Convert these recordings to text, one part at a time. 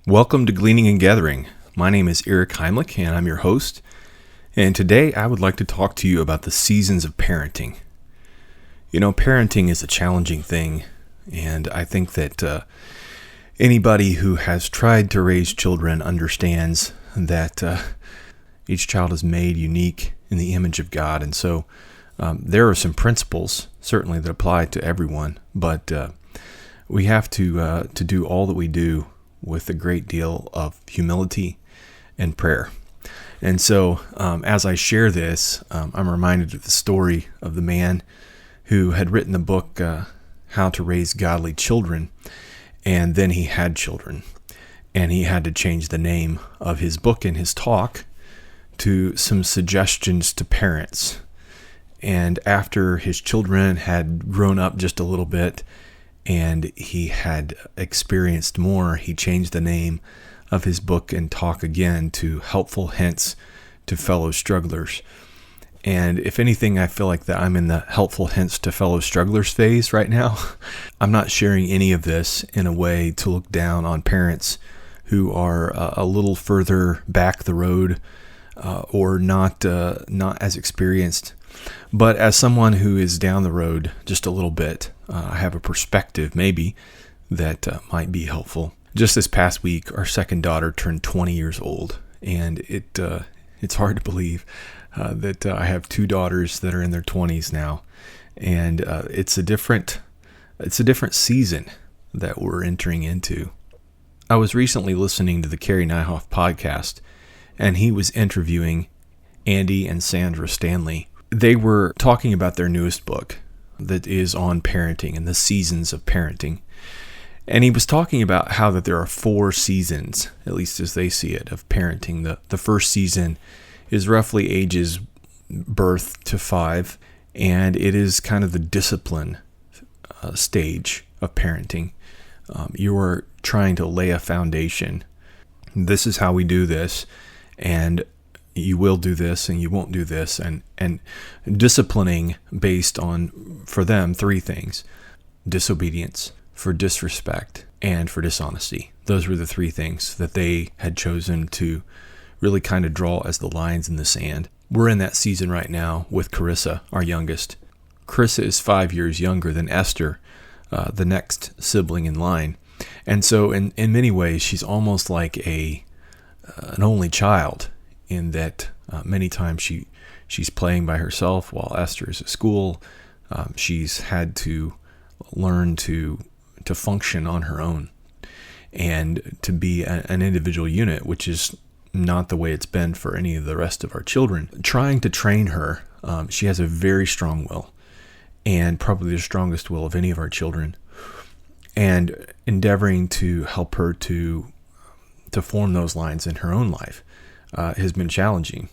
Welcome to Gleaning and Gathering. My name is Eric Heimlich, and I'm your host. And today I would like to talk to you about the seasons of parenting. You know, parenting is a challenging thing, and I think that anybody who has tried to raise children understands that each child is made unique in the image of God. And so there are some principles, certainly, that apply to everyone, but we have to do all that we do with a great deal of humility and prayer. And so as I share this, I'm reminded of the story of the man who had written the book, How to Raise Godly Children, and then he had children. And he had to change the name of his book and his talk to some suggestions to parents. And after his children had grown up just a little bit, and he had experienced more, he changed the name of his book and talk again to Helpful Hints to Fellow Strugglers. And if anything, I feel like that I'm in the Helpful Hints to Fellow Strugglers phase right now. I'm not sharing any of this in a way to look down on parents who are a little further back the road or not as experienced. But as someone who is down the road just a little bit, I have a perspective maybe that might be helpful. Just this past week, our second daughter turned 20 years old, and it's hard to believe that I have two daughters that are in their 20s now, and it's a different season that we're entering into. I was recently listening to the Carrie Nyhoff podcast, and he was interviewing Andy and Sandra Stanley. They were talking about their newest book that is on parenting and the seasons of parenting. And he was talking about how that there are 4 seasons, at least as they see it, of parenting. The first season is roughly ages birth to 5, and it is kind of the discipline stage of parenting. You are trying to lay a foundation. This is how we do this, and you will do this and you won't do this, and disciplining based on, for them, 3 things: disobedience, for disrespect, and for dishonesty. Those were the 3 things that they had chosen to really kind of draw as the lines in the sand. We're in that season right now with Carissa, our youngest. Carissa is 5 years younger than Esther, the next sibling in line. And so in many ways, she's almost like an only child, in that many times she's playing by herself while Esther is at school. She's had to learn to function on her own and to be an individual unit, which is not the way it's been for any of the rest of our children. Trying to train her, she has a very strong will, and probably the strongest will of any of our children, and endeavoring to help her to form those lines in her own life has been challenging.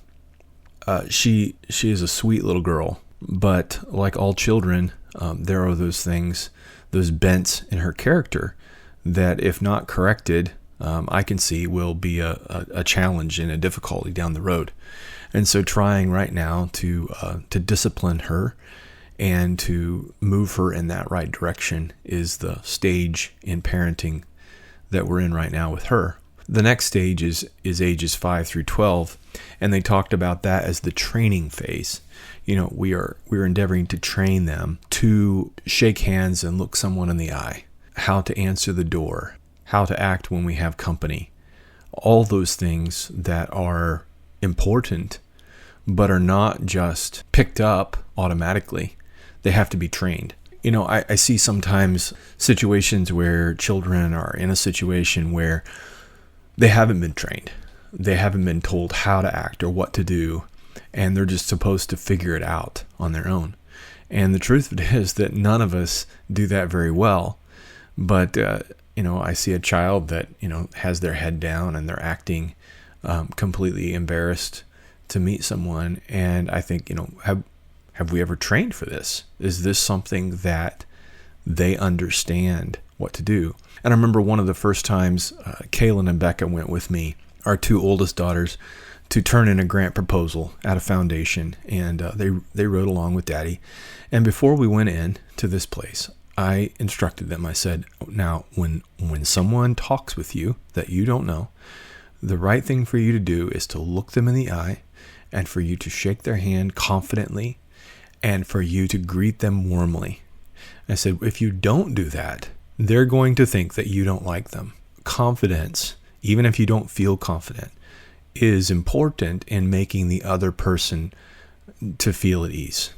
She is a sweet little girl, but like all children, there are those things, those bents in her character that, if not corrected, I can see will be a challenge and a difficulty down the road. And so trying right now to discipline her and to move her in that right direction is the stage in parenting that we're in right now with her. The next stage is ages 5 through 12, and they talked about that as the training phase. You know, we're endeavoring to train them to shake hands and look someone in the eye, how to answer the door, how to act when we have company. All those things that are important, but are not just picked up automatically. They have to be trained. You know, I see sometimes situations where children are in a situation where they haven't been trained. They haven't been told how to act or what to do, and they're just supposed to figure it out on their own. And the truth of it is that none of us do that very well. But, I see a child that, has their head down and they're acting completely embarrassed to meet someone. And I think, have we ever trained for this? Is this something that they understand what to do? And I remember one of the first times Kaylin and Becca went with me, our 2 oldest daughters, to turn in a grant proposal at a foundation, and they rode along with Daddy. And before we went in to this place, I instructed them. I said, now, when someone talks with you that you don't know, the right thing for you to do is to look them in the eye and for you to shake their hand confidently and for you to greet them warmly. I said, if you don't do that, they're going to think that you don't like them. Confidence, even if you don't feel confident, is important in making the other person to feel at ease.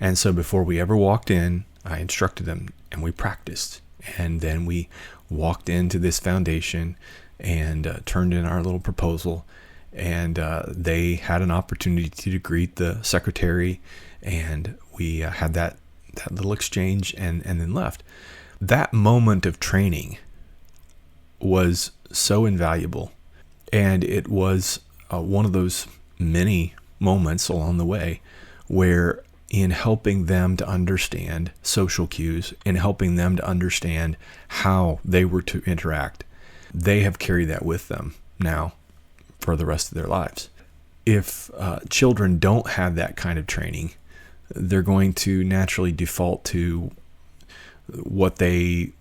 And so before we ever walked in, I instructed them and we practiced. And then we walked into this foundation and turned in our little proposal. And they had an opportunity to greet the secretary. And we had that little exchange and then left. That moment of training was so invaluable. And it was one of those many moments along the way where in helping them to understand social cues, in helping them to understand how they were to interact, they have carried that with them now for the rest of their lives. If children don't have that kind of training, they're going to naturally default to what they're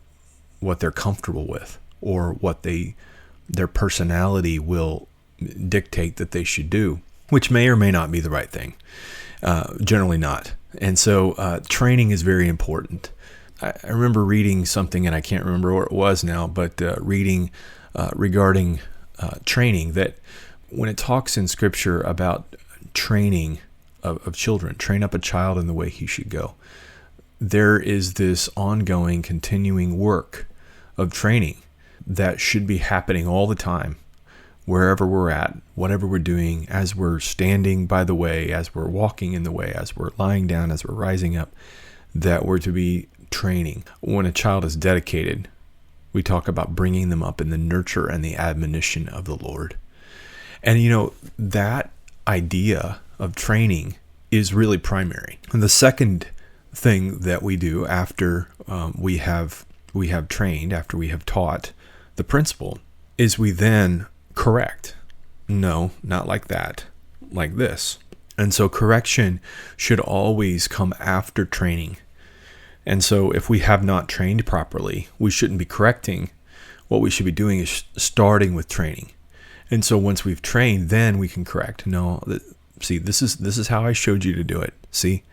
comfortable with, or what their personality will dictate that they should do, which may or may not be the right thing. Generally not. And so training is very important. I remember reading something, and I can't remember where it was now, but reading regarding training, that when it talks in Scripture about training of children, train up a child in the way he should go, there is this ongoing, continuing work of training that should be happening all the time, wherever we're at, whatever we're doing, as we're standing by the way, as we're walking in the way, as we're lying down, as we're rising up, that we're to be training. When a child is dedicated, we talk about bringing them up in the nurture and the admonition of the Lord. And that idea of training is really primary. And the second thing that we do after we have trained, after we have taught the principle, is we then correct. No, not like that, like this. And so correction should always come after training. And so if we have not trained properly, we shouldn't be correcting. What we should be doing is starting with training. And so once we've trained, then we can correct. No, see, this is how I showed you to do it. See?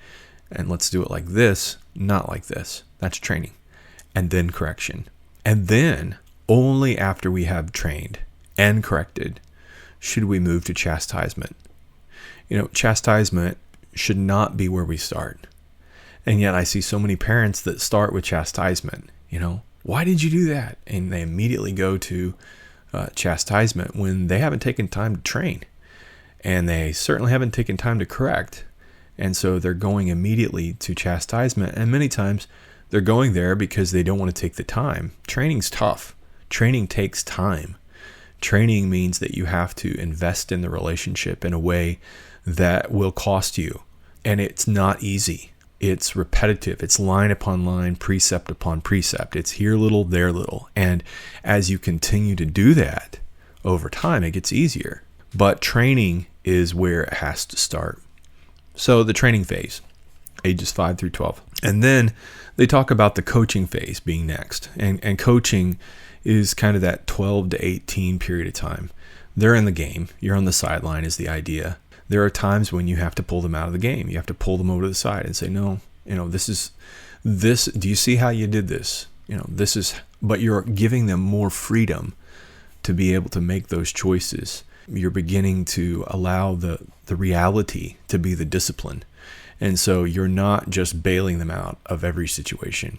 And let's do it like this, not like this. That's training. And then correction. And then only after we have trained and corrected should we move to chastisement. Chastisement should not be where we start. And yet I see so many parents that start with chastisement. Why did you do that? And they immediately go to chastisement when they haven't taken time to train. And they certainly haven't taken time to correct. And so they're going immediately to chastisement. And many times they're going there because they don't want to take the time. Training's tough. Training takes time. Training means that you have to invest in the relationship in a way that will cost you. And it's not easy. It's repetitive. It's line upon line, precept upon precept. It's here little, there little. And as you continue to do that over time, it gets easier. But training is where it has to start. So the training phase, ages 5 through 12. And then they talk about the coaching phase being next. And coaching is kind of that 12 to 18 period of time. They're in the game. You're on the sideline is the idea. There are times when you have to pull them out of the game. You have to pull them over to the side and say, no, this, do you see how you did this? But you're giving them more freedom to be able to make those choices. You're beginning to allow the reality to be the discipline. And so you're not just bailing them out of every situation.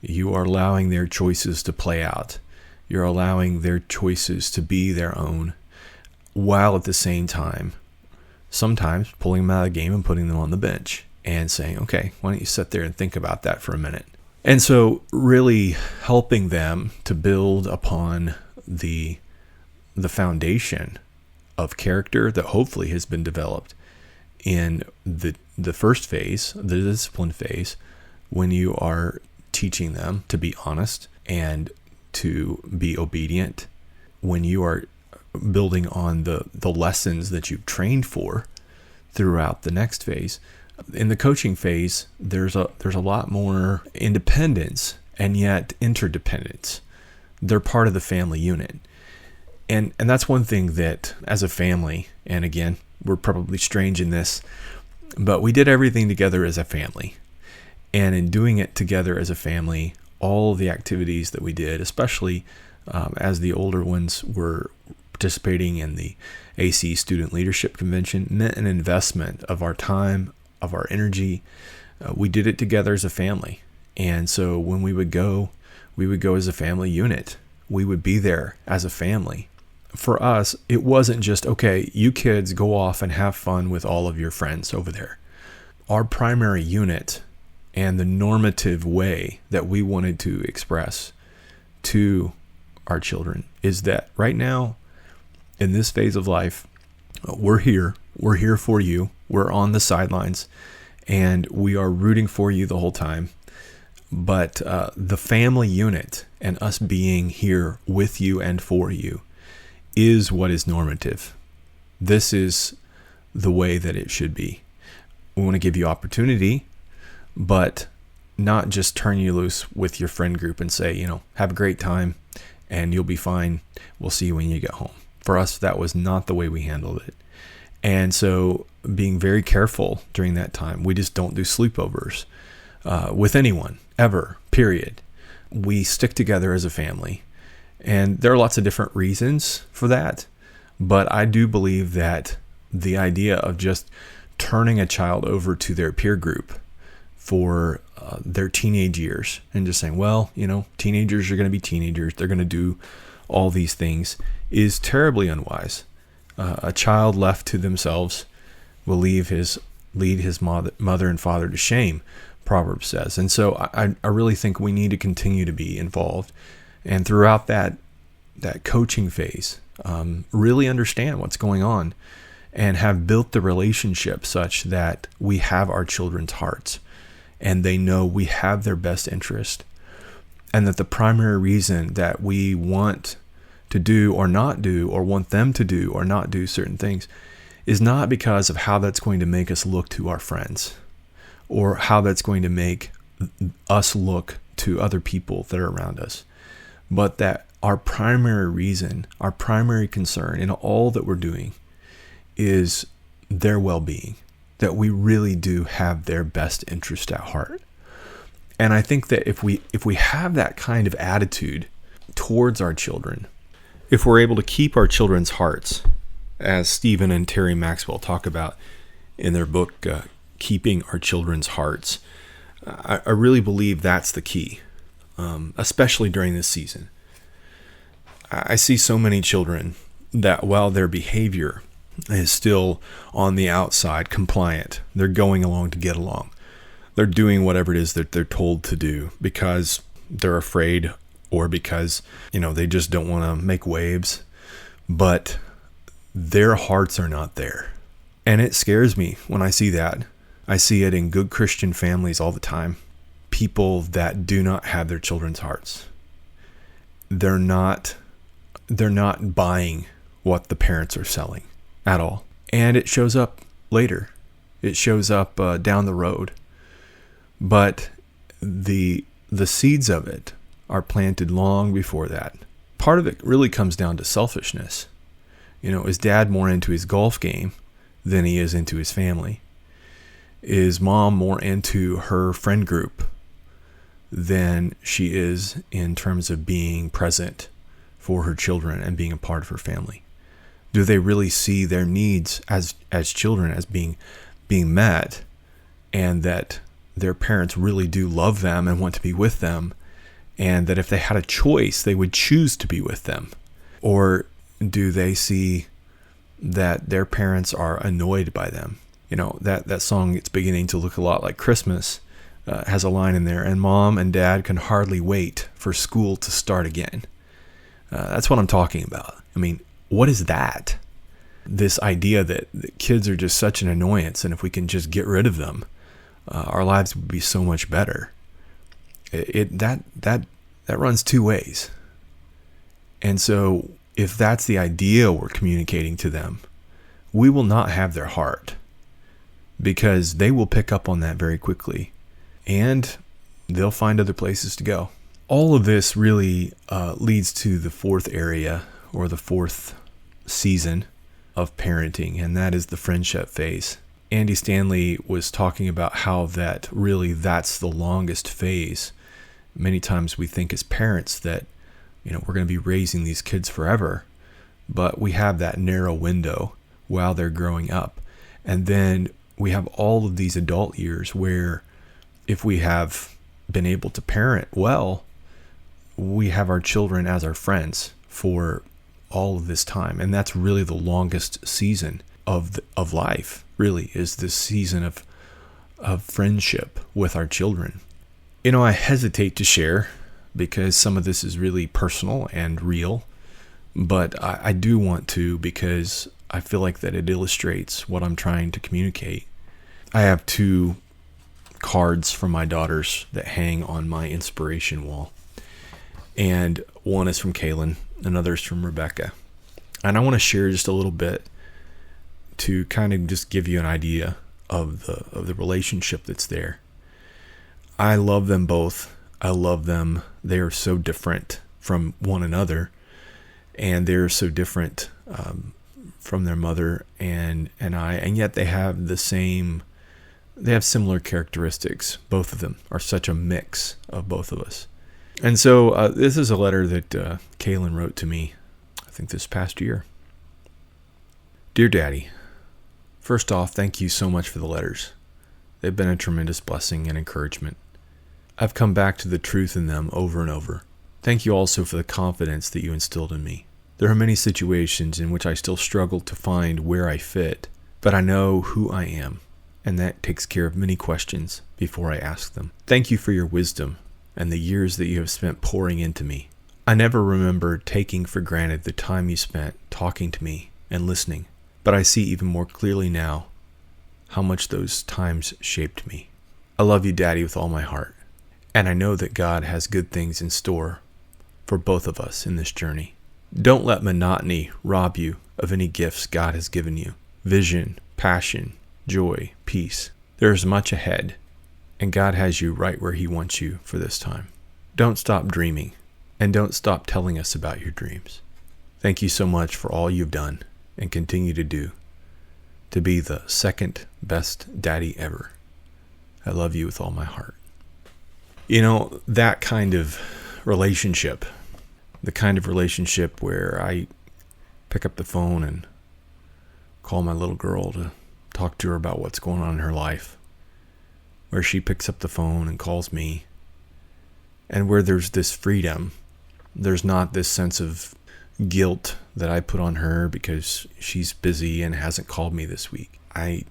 You are allowing their choices to play out. You're allowing their choices to be their own, while at the same time, sometimes pulling them out of the game and putting them on the bench and saying, okay, why don't you sit there and think about that for a minute? And so really helping them to build upon the foundation of character that hopefully has been developed in the first phase, the discipline phase, when you are teaching them to be honest and to be obedient, when you are building on the lessons that you've trained for throughout the next phase, In the coaching phase, there's a lot more independence and yet interdependence. They're part of the family unit. And that's one thing that as a family, and again, we're probably strange in this, but we did everything together as a family. And in doing it together as a family, all the activities that we did, especially as the older ones were participating in the AC Student Leadership Convention, meant an investment of our time, of our energy. We did it together as a family. And so when we would go as a family unit. We would be there as a family. For us, it wasn't just, okay, you kids go off and have fun with all of your friends over there. Our primary unit and the normative way that we wanted to express to our children is that right now, in this phase of life, we're here for you, we're on the sidelines, and we are rooting for you the whole time. But the family unit and us being here with you and for you is what is normative. This is the way that it should be. We want to give you opportunity, but not just turn you loose with your friend group and say, have a great time and you'll be fine. We'll see you when you get home. For us, that was not the way we handled it. And so being very careful during that time, we just don't do sleepovers with anyone, ever, period. We stick together as a family. And there are lots of different reasons for that. But I do believe that the idea of just turning a child over to their peer group for their teenage years and just saying, well, teenagers are going to be teenagers. They're going to do all these things is terribly unwise. A child left to themselves will lead his mother and father to shame, Proverbs says. And so I really think we need to continue to be involved. And throughout that coaching phase, really understand what's going on and have built the relationship such that we have our children's hearts and they know we have their best interest, and that the primary reason that we want to do or not do, or want them to do or not do certain things, is not because of how that's going to make us look to our friends or how that's going to make us look to other people that are around us, but that our primary reason, our primary concern in all that we're doing is their well-being, that we really do have their best interest at heart. And I think that if we have that kind of attitude towards our children, if we're able to keep our children's hearts, as Stephen and Terry Maxwell talk about in their book, Keeping Our Children's Hearts, I really believe that's the key, especially during this season. I see so many children that while their behavior is still on the outside compliant, they're going along to get along. They're doing whatever it is that they're told to do because they're afraid or because, they just don't want to make waves, but their hearts are not there. And it scares me when I see that. I see it in good Christian families all the time. People that do not have their children's hearts. They're not buying what the parents are selling at all. And it shows up later. It shows up down the road. But the seeds of it are planted long before that. Part of it really comes down to selfishness. Is dad more into his golf game than he is into his family? Is mom more into her friend group than she is in terms of being present for her children and being a part of her family? Do they really see their needs as children as being met, and that their parents really do love them and want to be with them, and that if they had a choice, they would choose to be with them? Or do they see that their parents are annoyed by them? That song, It's Beginning to Look a Lot Like Christmas, has a line in there, and mom and dad can hardly wait for school to start again. That's what I'm talking about. What is that? This idea that kids are just such an annoyance, and if we can just get rid of them, our lives would be so much better. That runs two ways. And so if that's the idea we're communicating to them, we will not have their heart. because they will pick up on that very quickly and they'll find other places to go. All of this really leads to the fourth area, or the fourth season of parenting, and that is the friendship phase. Andy Stanley was talking about how that's the longest phase. Many times we think as parents that, we're going to be raising these kids forever, but we have that narrow window while they're growing up. And then we have all of these adult years where if we have been able to parent well, we have our children as our friends for all of this time. And that's really the longest season of life, really, is this season of friendship with our children. I hesitate to share because some of this is really personal and real, but I do want to, because I feel like that it illustrates what I'm trying to communicate. I have 2 cards from my daughters that hang on my inspiration wall. And one is from Kaylin, another is from Rebecca. And I want to share just a little bit to kind of just give you an idea of the relationship that's there. I love them both. I love them. They are so different from one another, and they're so different from their mother and I, and yet they have similar characteristics. Both of them are such a mix of both of us. And so this is a letter that Kaylin wrote to me, I think this past year. Dear Daddy, first off, thank you so much for the letters. They've been a tremendous blessing and encouragement. I've come back to the truth in them over and over. Thank you also for the confidence that you instilled in me. There are many situations in which I still struggle to find where I fit, but I know who I am, and that takes care of many questions before I ask them. Thank you for your wisdom and the years that you have spent pouring into me. I never remember taking for granted the time you spent talking to me and listening, but I see even more clearly now how much those times shaped me. I love you, Daddy, with all my heart, and I know that God has good things in store for both of us in this journey. Don't let monotony rob you of any gifts God has given you. Vision, passion, joy, peace. There is much ahead, and God has you right where He wants you for this time. Don't stop dreaming, and don't stop telling us about your dreams. Thank you so much for all you've done and continue to do to be the second best daddy ever. I love you with all my heart. That kind of relationship, the kind of relationship where I pick up the phone and call my little girl to talk to her about what's going on in her life, where she picks up the phone and calls me, and where there's this freedom. There's not this sense of guilt that I put on her because she's busy and hasn't called me this week. I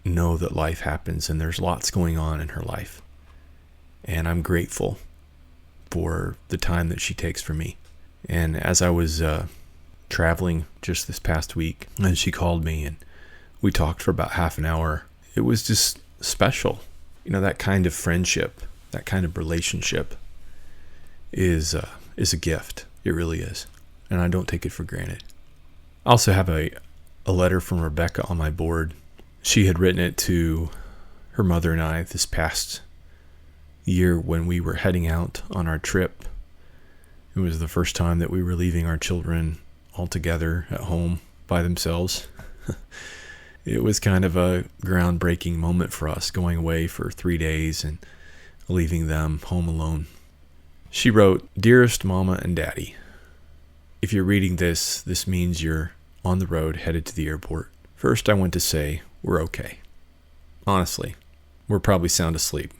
know that life happens and there's lots going on in her life, and I'm grateful for the time that she takes for me. And as I was traveling just this past week, and she called me and we talked for about half an hour, it was just special. That kind of friendship, that kind of relationship is a gift. It really is. And I don't take it for granted. I also have a letter from Rebecca on my board. She had written it to her mother and I this past year when we were heading out on our trip. It was the first time that we were leaving our children all together at home by themselves. It was kind of a groundbreaking moment for us, going away for 3 days and leaving them home alone. She wrote, Dearest Mama and Daddy, if you're reading this, this means you're on the road headed to the airport. First, I want to say we're okay. Honestly, we're probably sound asleep.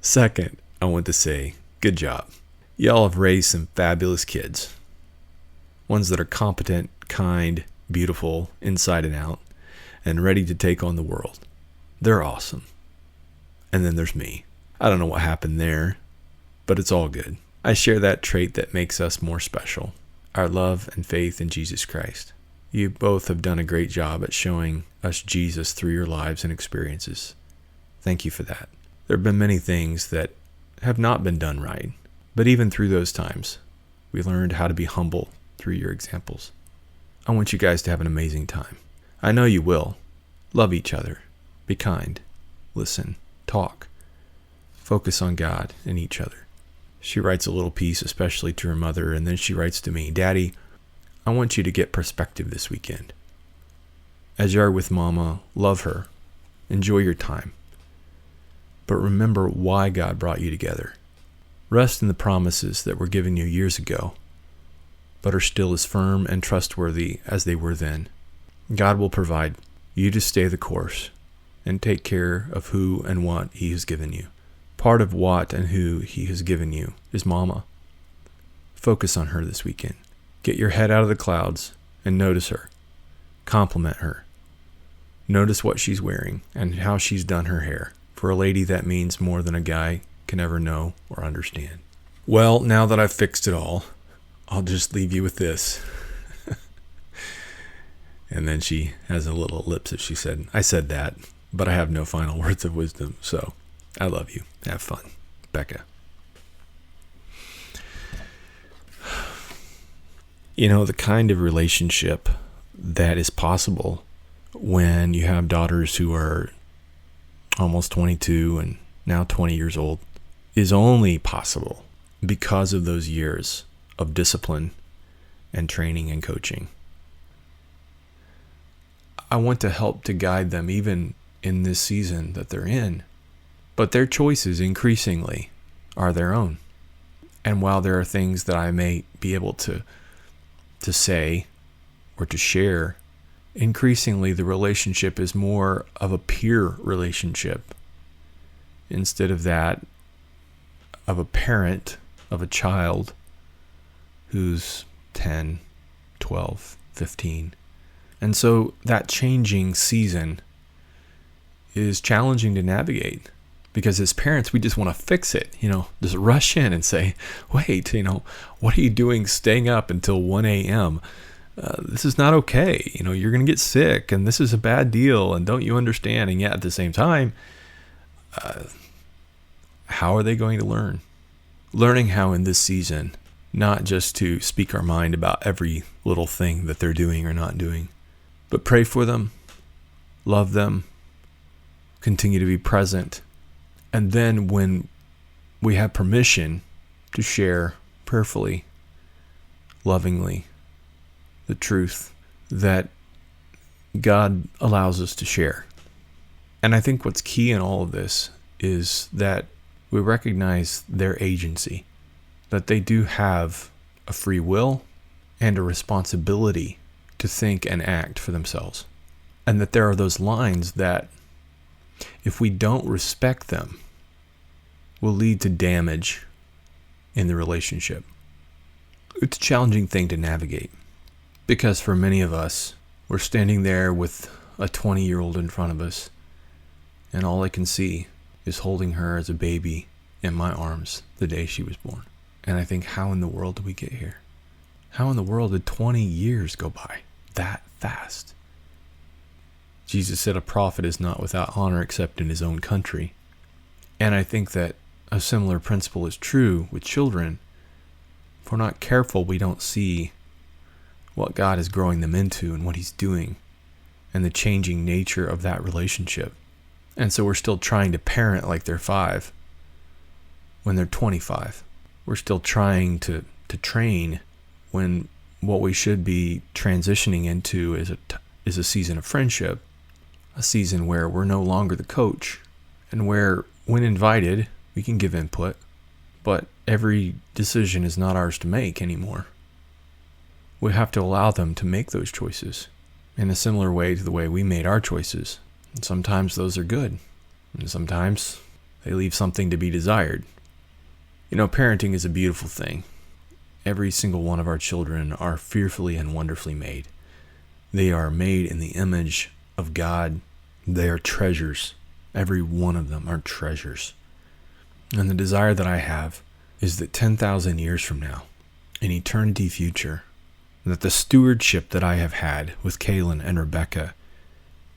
Second, I want to say good job. Y'all have raised some fabulous kids. Ones that are competent, kind, beautiful, inside and out, and ready to take on the world. They're awesome. And then there's me. I don't know what happened there, but it's all good. I share that trait that makes us more special, our love and faith in Jesus Christ. You both have done a great job at showing us Jesus through your lives and experiences. Thank you for that. There have been many things that have not been done right, but even through those times, we learned how to be humble through your examples. I want you guys to have an amazing time. I know you will. Love each other. Be kind. Listen. Talk. Focus on God and each other. She writes a little piece, especially to her mother, and then she writes to me, Daddy, I want you to get perspective this weekend. As you are with Mama, love her. Enjoy your time. But remember why God brought you together. Rest in the promises that were given you years ago, but are still as firm and trustworthy as they were then. God will provide you to stay the course and take care of who and what He has given you. Part of what and who He has given you is Mama. Focus on her this weekend. Get your head out of the clouds and notice her. Compliment her. Notice what she's wearing and how she's done her hair. For a lady, that means more than a guy can ever know or understand. Well, now that I've fixed it all, I'll just leave you with this. And then she has a little ellipse as she said, I said that, but I have no final words of wisdom. So I love you. Have fun. Becca. You know, the kind of relationship that is possible when you have daughters who are almost 22 and now 20 years old is only possible because of those years of discipline and training and coaching. I want to help to guide them even in this season that they're in, but their choices increasingly are their own. And while there are things that I may be able to say or to share, increasingly the relationship is more of a peer relationship instead of that of a parent of a child who's 10, 12, 15. And so that changing season is challenging to navigate because as parents, we just want to fix it, just rush in and say, wait, what are you doing staying up until 1 a.m.? This is not okay. You're going to get sick and this is a bad deal. And don't you understand? And yet at the same time, how are they going to learn? Learning how in this season, not just to speak our mind about every little thing that they're doing or not doing, but pray for them, love them, continue to be present. And then when we have permission to share prayerfully, lovingly, the truth that God allows us to share. And I think what's key in all of this is that we recognize their agency, that they do have a free will and a responsibility to think and act for themselves. And that there are those lines that, if we don't respect them, will lead to damage in the relationship. It's a challenging thing to navigate because for many of us, we're standing there with a 20-year-old in front of us, and all I can see is holding her as a baby in my arms the day she was born. And I think, how in the world did we get here? How in the world did 20 years go by that fast? Jesus said a prophet is not without honor except in his own country. And I think that a similar principle is true with children. If we're not careful, we don't see what God is growing them into and what he's doing and the changing nature of that relationship. And so we're still trying to parent like they're 5 when they're 25. We're still trying to train when what we should be transitioning into is a season of friendship, a season where we're no longer the coach, and where, when invited, we can give input, but every decision is not ours to make anymore. We have to allow them to make those choices in a similar way to the way we made our choices. And sometimes those are good, and sometimes they leave something to be desired. Parenting is a beautiful thing. Every single one of our children are fearfully and wonderfully made. They are made in the image of God. They are treasures. Every one of them are treasures. And the desire that I have is that 10,000 years from now, in eternity future, that the stewardship that I have had with Kaylin and Rebecca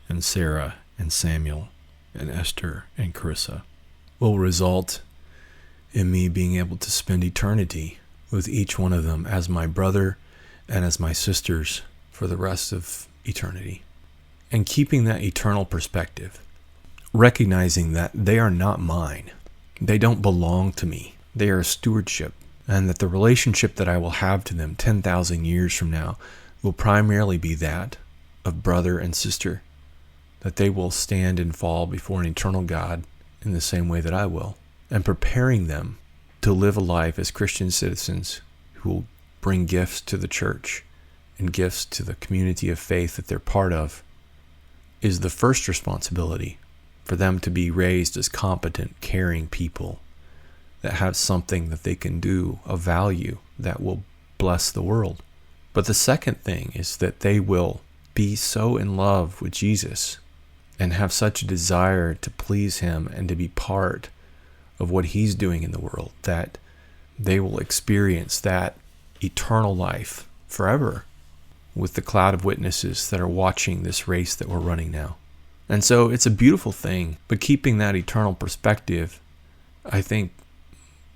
and Sarah and Samuel and Esther and Carissa will result in me being able to spend eternity with each one of them as my brother and as my sisters for the rest of eternity. and keeping that eternal perspective, recognizing that they are not mine. They don't belong to me. They are a stewardship, and that the relationship that I will have to them 10,000 years from now will primarily be that of brother and sister, that they will stand and fall before an eternal God in the same way that I will, and preparing them to live a life as Christian citizens who will bring gifts to the church and gifts to the community of faith that they're part of is the first responsibility for them to be raised as competent, caring people that have something that they can do of value that will bless the world. But the second thing is that they will be so in love with Jesus and have such a desire to please him and to be part of what he's doing in the world that they will experience that eternal life forever with the cloud of witnesses that are watching this race that we're running now. And so it's a beautiful thing, but keeping that eternal perspective, I think,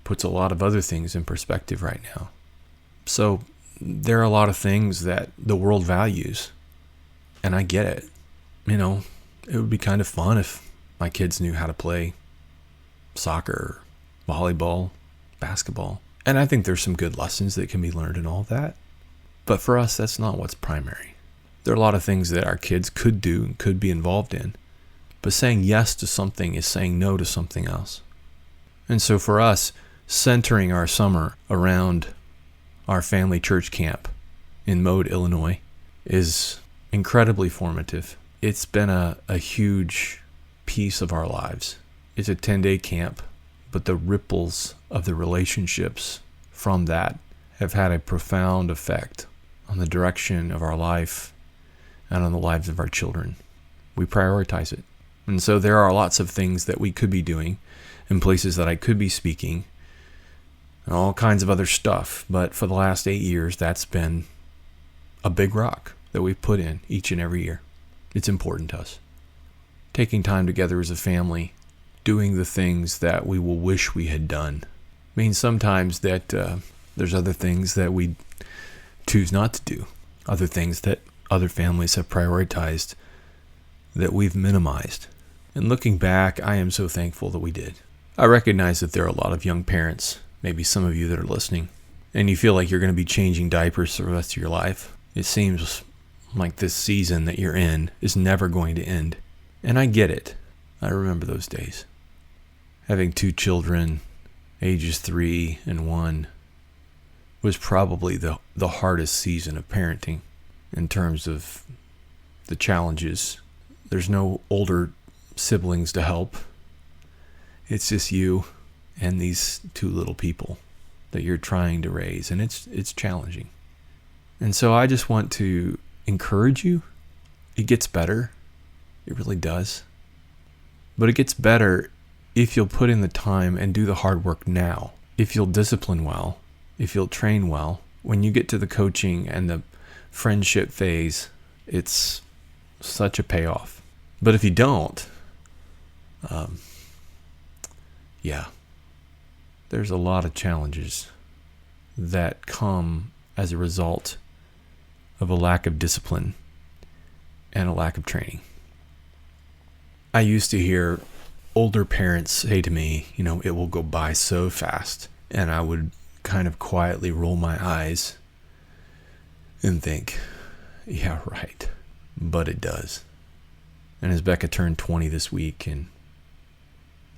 puts a lot of other things in perspective right now. So there are a lot of things that the world values, and I get it. You know, it would be kind of fun if my kids knew how to play soccer, volleyball, basketball. And I think there's some good lessons that can be learned in all that. But for us, that's not what's primary. There are a lot of things that our kids could do and could be involved in. But saying yes to something is saying no to something else. And so for us, centering our summer around our family church camp in Mode, Illinois, is incredibly formative. It's been a huge piece of our lives. It's a 10-day camp, but the ripples of the relationships from that have had a profound effect on the direction of our life and on the lives of our children. We prioritize it. And so there are lots of things that we could be doing in places that I could be speaking and all kinds of other stuff. But for the last 8 years, that's been a big rock that we've put in each and every year. It's important to us. Taking time together as a family, doing the things that we will wish we had done, means sometimes that there's other things that we choose not to do, other things that other families have prioritized that we've minimized. And looking back, I am so thankful that we did. I recognize that there are a lot of young parents, maybe some of you that are listening, and you feel like you're going to be changing diapers for the rest of your life. It seems like this season that you're in is never going to end. And I get it. I remember those days. Having 2 children, ages 3 and 1, was probably the hardest season of parenting in terms of the challenges. There's no older siblings to help. It's just you and these 2 little people that you're trying to raise, and it's challenging. And so I just want to encourage you. It gets better. It really does. But it gets better if you'll put in the time and do the hard work now. If you'll discipline well, if you'll train well, when you get to the coaching and the friendship phase, it's such a payoff. But if you don't, there's a lot of challenges that come as a result of a lack of discipline and a lack of training. I used to hear older parents say to me, it will go by so fast. And I would kind of quietly roll my eyes and think, yeah, right. But it does. And as Becca turned 20 this week and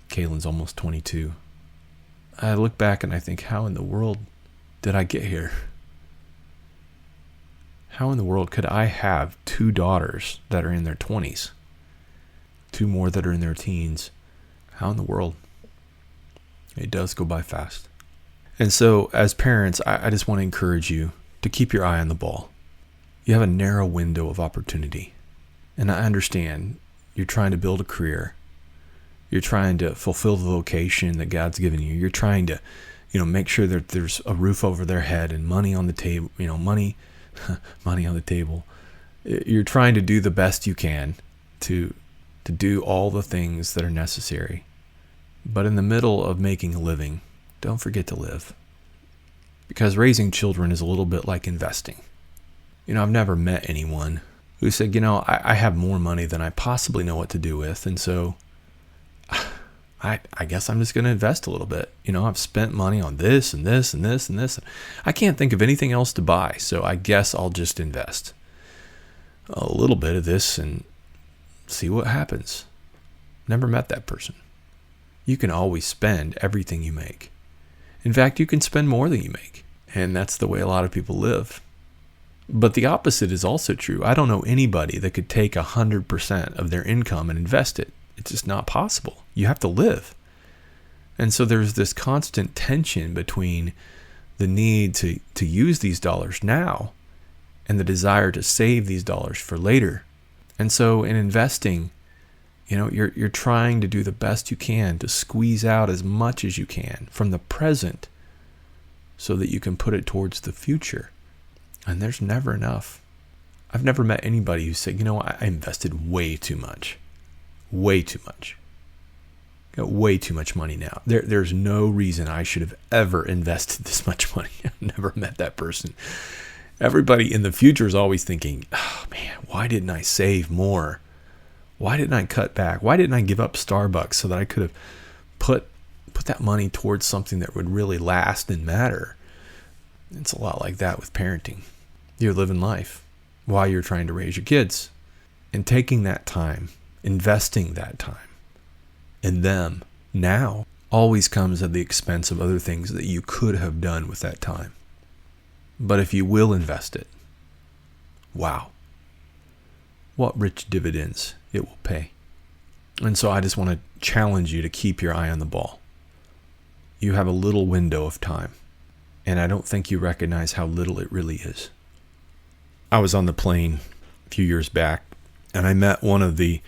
Kaylin's almost 22, I look back and I think, how in the world did I get here? How in the world could I have 2 daughters that are in their 20s? 2 more that are in their teens? How in the world? It does go by fast. And so as parents, I just want to encourage you to keep your eye on the ball. You have a narrow window of opportunity. And I understand you're trying to build a career. You're trying to fulfill the vocation that God's given you. You're trying to, make sure that there's a roof over their head and money on the table, money on the table. You're trying to do the best you can to do all the things that are necessary. But in the middle of making a living, don't forget to live. Because raising children is a little bit like investing. I've never met anyone who said, I have more money than I possibly know what to do with. And so I guess I'm just going to invest a little bit. I've spent money on this and this and this and this. I can't think of anything else to buy. So I guess I'll just invest a little bit of this and see what happens. Never met that person. You can always spend everything you make. In fact, you can spend more than you make. And that's the way a lot of people live. But the opposite is also true. I don't know anybody that could take 100% of their income and invest it. It's just not possible. You have to live. And so there's this constant tension between the need to use these dollars now and the desire to save these dollars for later. And so in investing, you're trying to do the best you can to squeeze out as much as you can from the present so that you can put it towards the future. And there's never enough. I've never met anybody who said, I invested way too much. Way too much. Got way too much money now. There's no reason I should have ever invested this much money. I've never met that person. Everybody in the future is always thinking, oh man, why didn't I save more? Why didn't I cut back? Why didn't I give up Starbucks so that I could have put that money towards something that would really last and matter? It's a lot like that with parenting. You're living life while you're trying to raise your kids. And taking that time, investing that time in them now always comes at the expense of other things that you could have done with that time. But if you will invest it, wow, what rich dividends it will pay. And so I just want to challenge you to keep your eye on the ball. You have a little window of time, and I don't think you recognize how little it really is. I was on the plane a few years back, and I met one of the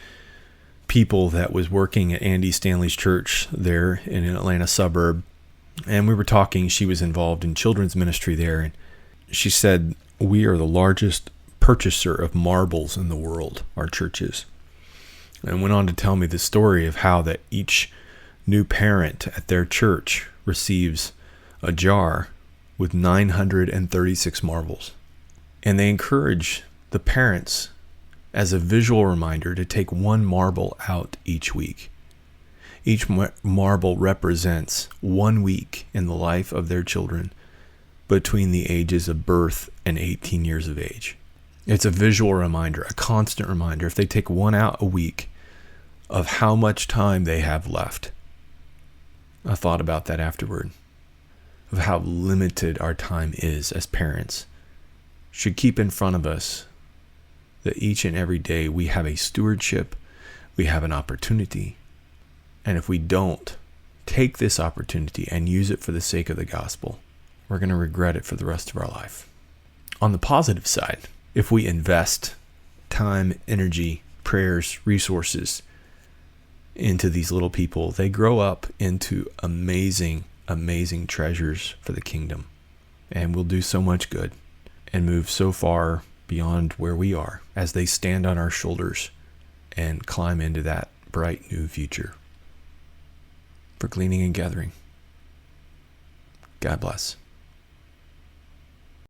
people that was working at Andy Stanley's church there in an Atlanta suburb. And we were talking. She was involved in children's ministry there. And she said, we are the largest purchaser of marbles in the world, our church is. And went on to tell me the story of how that each new parent at their church receives a jar with 936 marbles. And they encourage the parents as a visual reminder to take one marble out each week. Each marble represents 1 week in the life of their children between the ages of birth and 18 years of age. It's a visual reminder, a constant reminder. If they take one out a week, of how much time they have left. I thought about that afterward, of how limited our time is as parents. Should keep in front of us that each and every day we have a stewardship, we have an opportunity. And if we don't take this opportunity and use it for the sake of the gospel, we're going to regret it for the rest of our life. On the positive side, if we invest time, energy, prayers, resources into these little people, they grow up into amazing, amazing treasures for the kingdom, and will do so much good and move so far beyond where we are as they stand on our shoulders and climb into that bright new future. For Gleaning and Gathering, God bless.